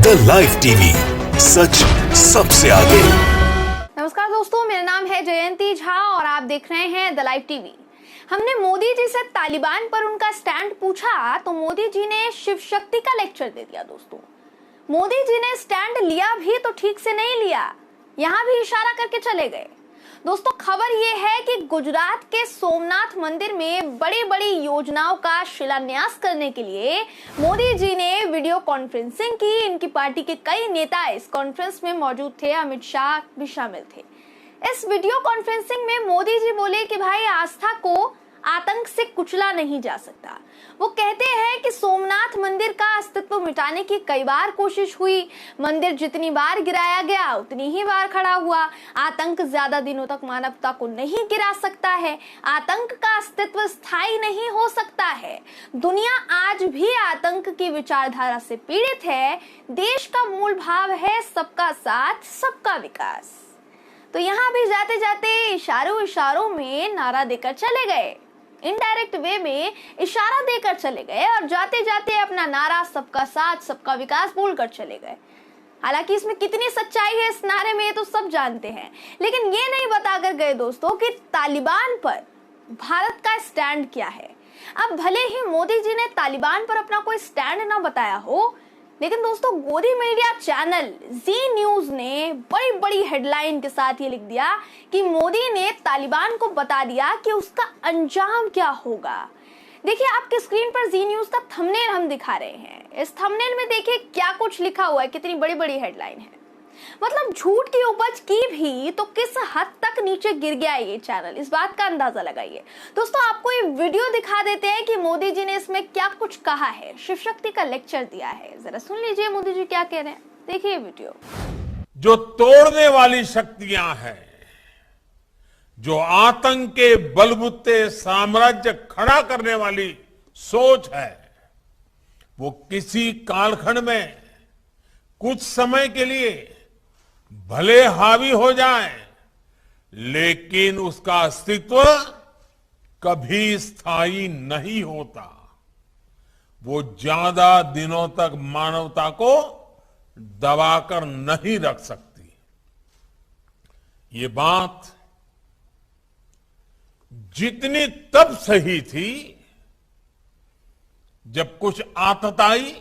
The live TV, सच सबसे आगे। नमस्कार दोस्तों, मेरा नाम है जयंती झा और आप देख रहे हैं द लाइव टीवी। हमने मोदी जी से तालिबान पर उनका स्टैंड पूछा तो मोदी जी ने शिव शक्ति का लेक्चर दे दिया। दोस्तों, मोदी जी ने स्टैंड लिया भी तो ठीक से नहीं लिया, यहाँ भी इशारा करके चले गए। दोस्तों, खबर ये है कि गुजरात के सोमनाथ मंदिर में बड़ी बड़ी योजनाओं का शिलान्यास करने के लिए मोदी जी ने वीडियो कॉन्फ्रेंसिंग की। इनकी पार्टी के कई नेता इस कॉन्फ्रेंस में मौजूद थे, अमित शाह भी शामिल थे। इस वीडियो कॉन्फ्रेंसिंग में मोदी जी बोले कि भाई, आस्था को आतंक से कुचला नहीं जा सकता। वो कहते हैं कि सोमनाथ मंदिर का अस्तित्व मिटाने की कई बार कोशिश हुई, मंदिर जितनी बार गिराया गया उतनी ही बार खड़ा हुआ। आतंक ज्यादा दिनों तक मानवता को नहीं गिरा सकता है, आतंक का अस्तित्व स्थायी नहीं हो सकता है। दुनिया आज भी आतंक की विचारधारा से पीड़ित है। देश का मूल भाव है सबका साथ, सबका विकास। तो यहाँ भी जाते जाते इशारों में नारा देकर चले गए, इनडायरेक्ट वे में इशारा देकर चले गए और जाते जाते अपना नारा सबका साथ सबका विकास बोलकर चले गए। हालांकि इसमें कितनी सच्चाई है इस नारे में, ये तो सब जानते हैं, लेकिन ये नहीं बताकर गए दोस्तों कि तालिबान पर भारत का स्टैंड क्या है। अब भले ही मोदी जी ने तालिबान पर अपना कोई स्टैंड ना बताया हो, लेकिन दोस्तों गोदी मीडिया चैनल जी न्यूज ने बड़ी बड़ी हेडलाइन के साथ ये लिख दिया कि मोदी ने तालिबान को बता दिया कि उसका अंजाम क्या होगा। देखिए, आपके स्क्रीन पर जी न्यूज का थंबनेल हम दिखा रहे हैं। इस थंबनेल में देखिए क्या कुछ लिखा हुआ है, कितनी बड़ी बड़ी हेडलाइन है। मतलब झूठ की उपज की भी तो किस हद तक नीचे गिर गया ये चैनल, इस बात का अंदाजा लगाइए। दोस्तों, आपको ये वीडियो दिखा देते हैं कि मोदी जी ने इसमें क्या कुछ कहा है। शिव शक्ति का लेक्चर दिया है, जरा सुन लीजिए मोदी जी क्या कह रहे हैं। देखिए वीडियो। जो तोड़ने वाली शक्तियां हैं, जो आतंक के बलबूते साम्राज्य खड़ा करने वाली सोच है, वो किसी कालखंड में कुछ समय के लिए भले हावी हो जाए, लेकिन उसका अस्तित्व कभी स्थायी नहीं होता। वो ज्यादा दिनों तक मानवता को दबाकर नहीं रख सकती। ये बात जितनी तब सही थी जब कुछ आतताई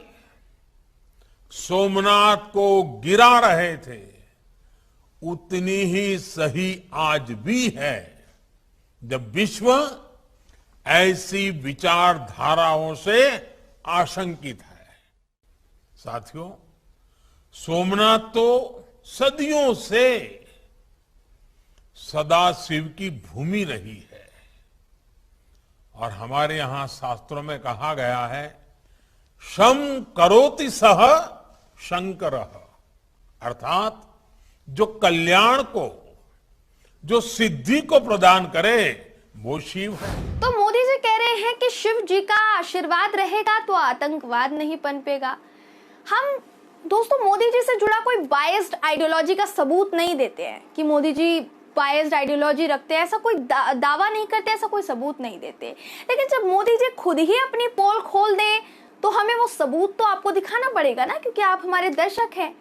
सोमनाथ को गिरा रहे थे, उतनी ही सही आज भी है जब विश्व ऐसी विचारधाराओं से आशंकित है। साथियों, सोमनाथ तो सदियों से सदाशिव की भूमि रही है और हमारे यहां शास्त्रों में कहा गया है, शम करोति सह शंकरः, अर्थात जो कल्याण को, जो सिद्धि को प्रदान करे वो शिव है। तो मोदी जी कह रहे हैं कि शिव जी का आशीर्वाद रहेगा तो आतंकवाद नहीं पनपेगा। हम दोस्तों मोदी जी से जुड़ा कोई बायस्ड आइडियोलॉजी का सबूत नहीं देते हैं कि मोदी जी बायस्ड आइडियोलॉजी रखते हैं, ऐसा कोई दावा नहीं करते, ऐसा कोई सबूत नहीं देते। लेकिन जब मोदी जी खुद ही अपनी पोल खोल दें तो हमें वो सबूत तो आपको दिखाना पड़ेगा ना, क्योंकि आप हमारे दर्शक हैं।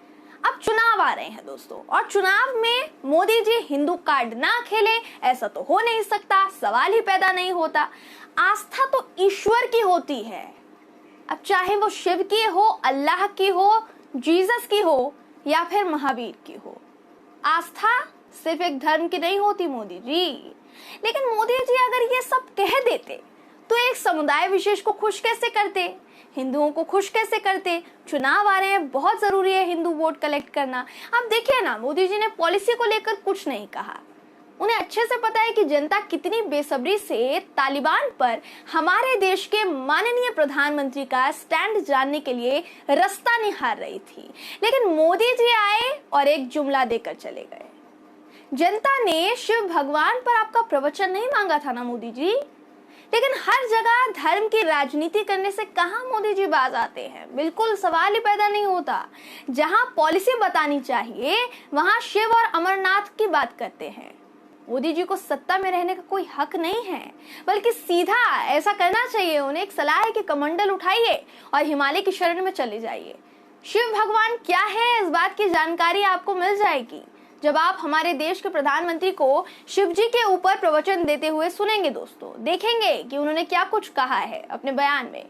अब चुनाव आ रहे हैं दोस्तों, और चुनाव में मोदी जी हिंदू कार्ड ना खेले ऐसा तो हो नहीं सकता, सवाल ही पैदा नहीं होता। आस्था तो ईश्वर की होती है, अब चाहे वो शिव की हो, अल्लाह की हो, जीसस की हो या फिर महावीर की हो। आस्था सिर्फ एक धर्म की नहीं होती मोदी जी। लेकिन मोदी जी अगर ये सब कह देते तो एक समुदाय विशेष को खुश कैसे करते, हिंदुओं को खुश कैसे करते। चुनाव आ रहे हैं, बहुत जरूरी है हिंदू वोट कलेक्ट करना। अब देखिए ना, मोदी जी ने पॉलिसी को लेकर कुछ नहीं कहा। उन्हें अच्छे से पता है कि जनता कितनी बेसब्री से तालिबान पर हमारे देश के माननीय प्रधानमंत्री का स्टैंड जानने के लिए रास्ता निहार रही थी। लेकिन मोदी जी आए और एक जुमला देकर चले गए। जनता ने शिव भगवान पर आपका प्रवचन नहीं मांगा था ना मोदी जी, लेकिन हर जगह धर्म की राजनीति करने से कहां मोदी जी बाज आते हैं। बिल्कुल सवाल ही पैदा नहीं होता। जहां पॉलिसी बतानी चाहिए वहां शिव और अमरनाथ की बात करते हैं। मोदी जी को सत्ता में रहने का कोई हक नहीं है, बल्कि सीधा ऐसा करना चाहिए। उन्हें एक सलाह है कि कमंडल उठाइए और हिमालय की शरण में चले जाइए। शिव भगवान क्या है, इस बात की जानकारी आपको मिल जाएगी जब आप हमारे देश के प्रधानमंत्री को शिव जी के ऊपर प्रवचन देते हुए सुनेंगे। दोस्तों देखेंगे कि उन्होंने क्या कुछ कहा है अपने बयान में,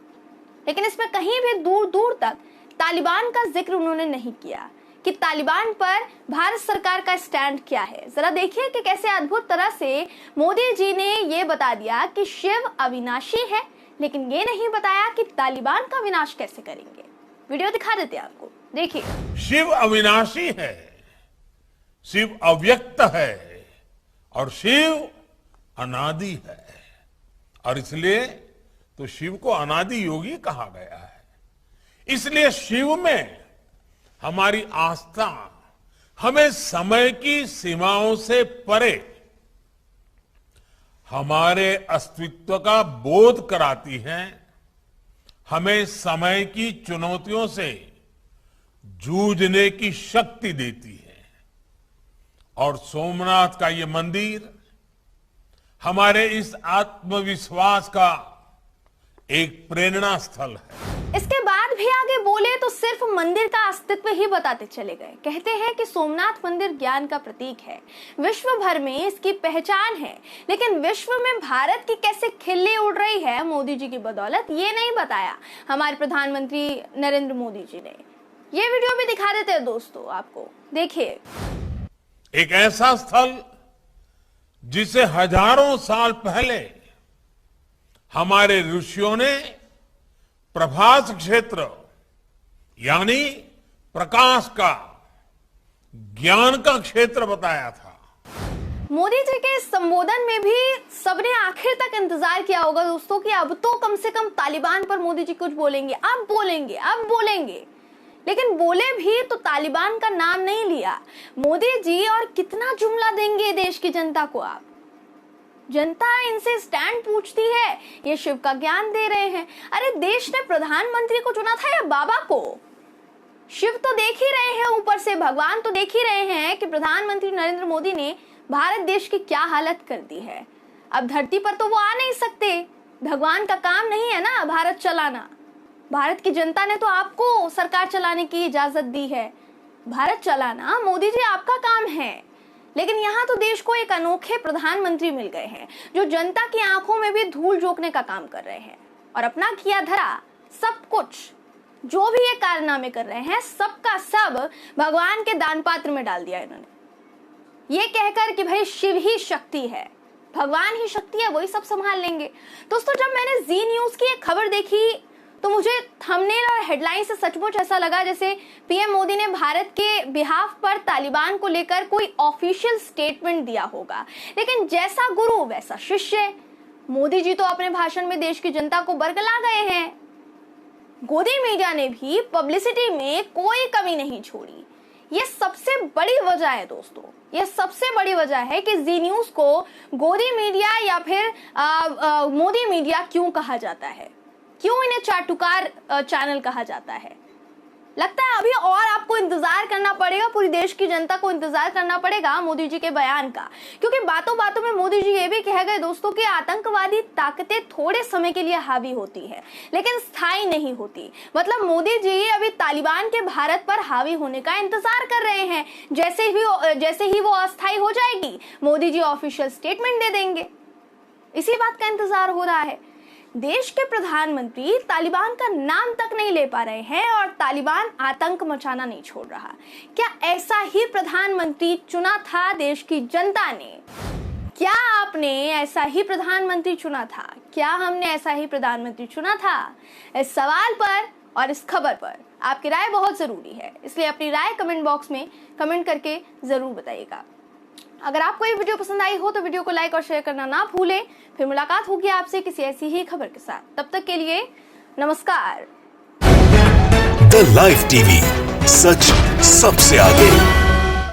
लेकिन इसमें कहीं भी दूर दूर तक तालिबान का जिक्र उन्होंने नहीं किया कि तालिबान पर भारत सरकार का स्टैंड क्या है। जरा देखिए कि कैसे अद्भुत तरह से मोदी जी ने ये बता दिया कि शिव अविनाशी है, लेकिन ये नहीं बताया कि तालिबान का विनाश कैसे करेंगे। वीडियो दिखा देते हैं आपको, देखिए। शिव अविनाशी है, शिव अव्यक्त है और शिव अनादि है, और इसलिए तो शिव को अनादि योगी कहा गया है। इसलिए शिव में हमारी आस्था हमें समय की सीमाओं से परे हमारे अस्तित्व का बोध कराती है, हमें समय की चुनौतियों से जूझने की शक्ति देती है। और सोमनाथ का ये मंदिर हमारे इस आत्मविश्वास का एक प्रेरणा स्थल है। इसके बाद भी आगे बोले तो सिर्फ मंदिर का अस्तित्व ही बताते चले गए। कहते हैं कि सोमनाथ मंदिर ज्ञान का प्रतीक है, विश्व भर में इसकी पहचान है, लेकिन विश्व में भारत की कैसे खिल्ली उड़ रही है मोदी जी की बदौलत, ये नहीं बताया हमारे प्रधानमंत्री नरेंद्र मोदी जी ने। ये वीडियो भी दिखा देते हैं दोस्तों आपको, देखिए। एक ऐसा स्थल जिसे हजारों साल पहले हमारे ऋषियों ने प्रभास क्षेत्र यानी प्रकाश का, ज्ञान का क्षेत्र बताया था। मोदी जी के इस संबोधन में भी सबने आखिर तक इंतजार किया होगा दोस्तों कि अब तो कम से कम तालिबान पर मोदी जी कुछ बोलेंगे, अब बोलेंगे। लेकिन बोले भी तो तालिबान का नाम नहीं लिया मोदी जी। और कितना जुमला देंगे देश की जनता को आप? जनता इनसे स्टैंड पूछती है, ये शिव का ज्ञान दे रहे हैं। अरे देश ने प्रधानमंत्री को चुना था या बाबा को? शिव तो देख ही रहे हैं, ऊपर से भगवान तो देख ही रहे हैं कि प्रधानमंत्री नरेंद्र मोदी ने भारत देश की क्या हालत कर दी है। अब धरती पर तो वो आ नहीं सकते, भगवान का काम नहीं है ना भारत चलाना। भारत की जनता ने तो आपको सरकार चलाने की इजाजत दी है, भारत चलाना मोदी जी आपका काम है। लेकिन यहाँ तो देश को एक अनोखे प्रधानमंत्री मिल गए हैं जो जनता की आंखों में भी धूल झोंकने का काम कर रहे हैं और अपना किया धरा सब कुछ जो भी ये कारनामे कर रहे हैं सबका सब भगवान के दान पात्र में डाल दिया इन्होंने, ये कहकर कि भाई शिव ही शक्ति है, भगवान ही शक्ति है, वही सब संभाल लेंगे। दोस्तों जब मैंने जी न्यूज की एक खबर देखी तो मुझे थंबनेल और हेडलाइन से सचमुच ऐसा लगा जैसे पीएम मोदी ने भारत के बिहाफ पर तालिबान को लेकर कोई ऑफिशियल स्टेटमेंट दिया होगा। लेकिन जैसा गुरु वैसा शिष्य, मोदी जी तो अपने भाषण में देश की जनता को बरगला गए हैं। गोदी मीडिया ने भी पब्लिसिटी में कोई कमी नहीं छोड़ी। ये सबसे बड़ी वजह है दोस्तों, ये सबसे बड़ी वजह है कि जी न्यूज को गोदी मीडिया या फिर मोदी मीडिया क्यों कहा जाता है, क्यों इन्हें चाटुकार चैनल कहा जाता है। लगता है अभी और आपको इंतजार करना पड़ेगा, पूरी देश की जनता को इंतजार करना पड़ेगा मोदी जी के बयान का, क्योंकि बातों बातों में मोदी जी ये भी कह गए दोस्तों कि आतंकवादी ताकतें थोड़े समय के लिए हावी होती है लेकिन स्थायी नहीं होती। मतलब मोदी जी अभी तालिबान के भारत पर हावी होने का इंतजार कर रहे हैं, जैसे ही वो अस्थायी हो जाएगी मोदी जी ऑफिशियल स्टेटमेंट दे देंगे। इसी बात का इंतजार हो रहा है। देश के प्रधानमंत्री तालिबान का नाम तक नहीं ले पा रहे हैं और तालिबान आतंक मचाना नहीं छोड़ रहा। क्या ऐसा ही प्रधानमंत्री चुना था देश की जनता ने? क्या आपने ऐसा ही प्रधानमंत्री चुना था? क्या हमने ऐसा ही प्रधानमंत्री चुना था? इस सवाल पर और इस खबर पर आपकी राय बहुत जरूरी है, इसलिए अपनी राय कमेंट बॉक्स में कमेंट करके जरूर बताइएगा। अगर आपको ये वीडियो पसंद आई हो तो वीडियो को लाइक और शेयर करना ना भूलें। फिर मुलाकात होगी आपसे किसी ऐसी ही खबर के साथ, तब तक के लिए नमस्कार। द लाइव टीवी, सच सबसे आगे।